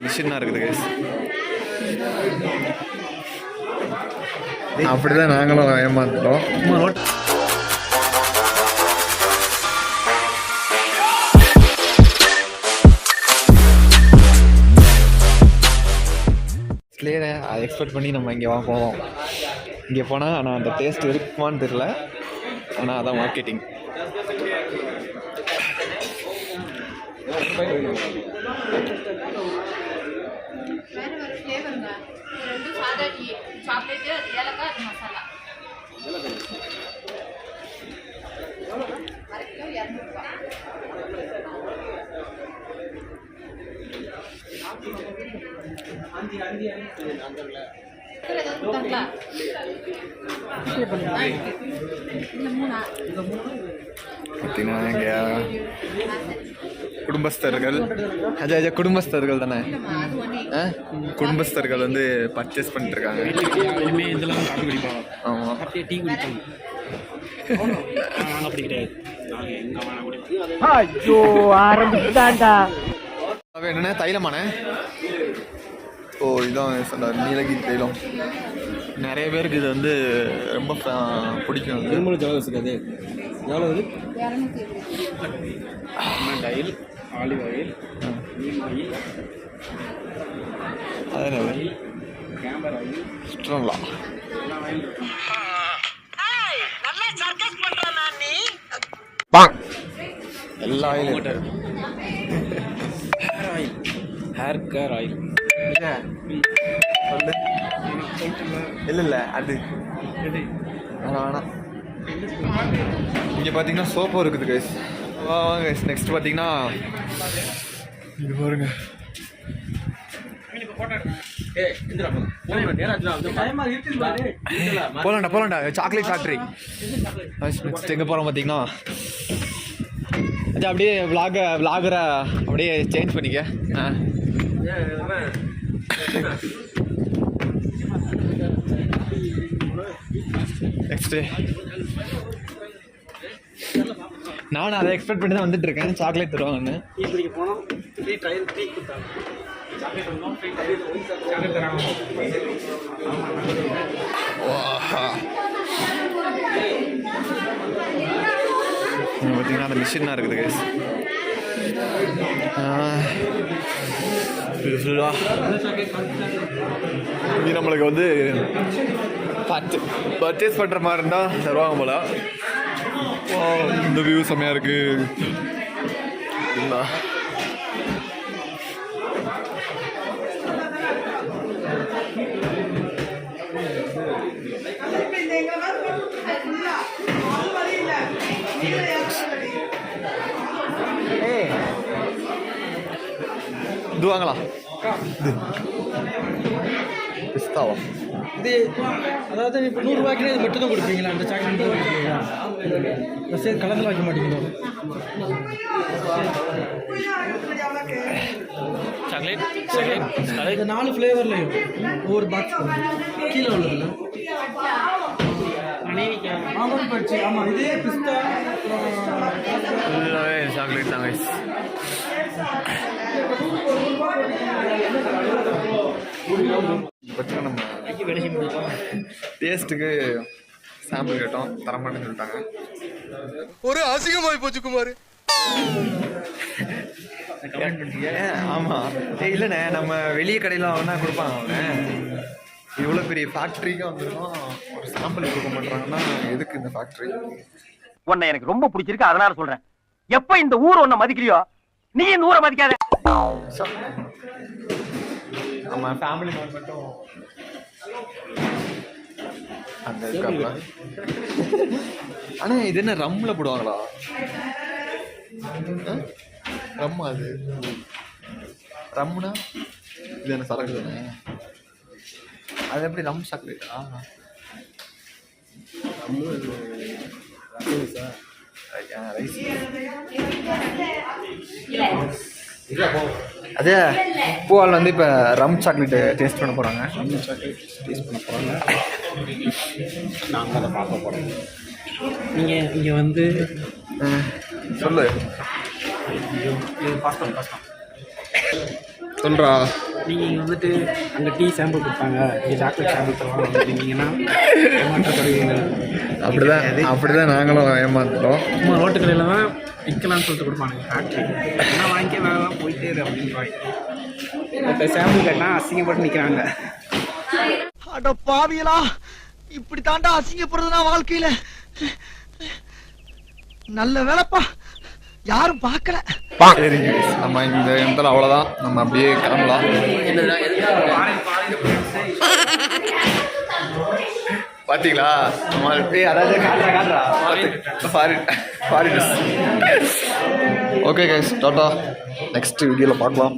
மிஷினா இருக்குது கைஸ். அப்படிதான் நாங்களும் ஏமாந்துட்டோம். ஸ்லேரை அதை எக்ஸ்பெக்ட் பண்ணி நம்ம இங்கே போவோம். இங்கே போனால் ஆனால் அந்த டேஸ்ட் இருக்குமான்னு தெரில. ஆனால் அதான் மார்க்கெட்டிங். பார்த்தீங்கன்னா எங்க குடும்பஸ்தர்கள் குடும்பஸ்தர்கள் தானே, குடும்பஸ்தர்கள் வந்து பர்ச்சேஸ் பண்ணிட்டு இருக்காங்க. ஆமாம், என்னண்ணே தைலமாண்ணே? ஓ, இதான் சொன்னார் நீலகிரி தைலம். நிறைய பேருக்கு இது வந்து ரொம்ப பிடிக்கும். திருமண ஜலதோஷம் அது எவ்வளோ? Oil, olive oil, neem oil, அதே கேம்பர் ஆயில், ஸ்ட்ராங்லா எல்லா ஆயிலும். Hair oil, hair care oil. இல்லை அது வேணாம். இங்கே பார்த்தீங்கன்னா சோப்பும் இருக்குது கைஸ். வாங்க நெக்ஸ்ட் பார்த்தீங்கன்னா இது பாருங்க. போலாண்டா சாக்லேட் ஃபேக்ட்ரி. நெக்ஸ்ட் எங்கே போகிறோம் பார்த்தீங்கன்னா அது அப்படியே விளாகரை அப்படியே சேஞ்ச் பண்ணிக்க. நெக்ஸ்ட்டு நானும் அதை எக்ஸ்பெக்ட் பண்ணி தான் வந்துட்டு இருக்கேன். சாக்லேட் தருவாங்கன்னு. பார்த்தீங்கன்னா அந்த மிஷினா இருக்குது கைஸ். இது நம்மளுக்கு வந்து பர்ச்சேஸ் பண்ணுற மாதிரி இருந்தால் தருவாங்க போல. இந்த வியூ செம்மையாக இருக்கு. இது வாங்கலாம். பிஸ்தாவா இது? அதாவது இப்போ 100 ரூபாய்க்கு இது மட்டும் தான் கொடுப்பீங்களா? அந்த சாக்லேட் கலந்து வைக்க மாட்டீங்களா? சாக்லேட் இது 4 ஃப்ளேவர்லையும் ஒவ்வொரு பாக்ஸ் கீழே உள்ளதில்ல. ஆமாம், இதே பிஸ்தா சாக்லேட் தாங்க. நம்ம டேஸ்ட்டுக்கு சாம்பிள் கேட்டோம், தரமாட்டேன்னு சொல்லிட்டாங்க. ஒரு அசிங்கமாகி போச்சு குமார். ஆமாம், இல்லைண்ணே நம்ம வெளியே கடையில் வாங்கினா கொடுப்பாங்க. அவங்க இவ்வளோ பெரிய ஃபேக்ட்ரிக்கு வந்துருக்கோம், ஒரு சாம்பிள் கொடுக்க மாட்டாங்கன்னா எதுக்கு இந்த ஃபேக்ட்ரி? உன்னை எனக்கு ரொம்ப பிடிச்சிருக்கு, அதனால சொல்றேன். எப்ப இந்த ஊர் உன்னை மதிக்கலையோ நீ இந்த ஊரை மதிக்காத. நம்ம ஃபேமிலி மட்டும் அந்த இருக்காங்களா? ஆனால் இது என்ன ரம்ல போடுவாங்களா? ரம் அது ரம்னா இது என்ன சரக்கு தானே? அது எப்படி ரம் சாக்லேட்டா? ரைஸ் அதே பூவால் வந்து இப்போ ரம் சாக்லேட்டு டேஸ்ட் பண்ண போகிறாங்க. ரம் சாக்லேட் டேஸ்ட் பண்ண போகிறாங்க. நாங்கள் அதை பார்க்க போகிறோம். நீங்கள் இங்கே வந்து சொல்லு. சொல்கிறா. நீங்கள் இங்கே வந்துட்டு அங்கே டீ சாம்பிள் கொடுப்பாங்க, இங்கே சாக்லேட் சாம்பிள் தருவாங்க அப்படின்னீங்கன்னா ஏமாற்றப்படுவீங்க. அப்படிதான் நாங்களும் ஏமாத்துறோம். சும்மா ரோட்டு கடையில் தான் விற்கலான்னு சொல்லிட்டு கொடுப்பானுங்க ஃபேக்ட்ரி. ஆனால் வாங்கிக்க வேலை போயிட்டே இரு அப்படின்றாங்க. இப்போ சாம்பிள் கேட்டால் அசிங்கப்பட்டு நிற்கிறாங்க. அட பாவியலா, இப்படி தாண்டா அசிங்கப்படுறதுனா வாழ்க்கையில. நல்ல வேலைப்பா, யாரும் பார்க்கல. சரி நம்ம இந்த இடத்துல அவ்வளோதான், நம்ம அப்படியே கிளம்பலாம். பார்த்தீங்களா நம்ம அதாவது காட்டுறா foreigners. Okay guys, tata, next வீடியோவில் பார்க்கலாம்.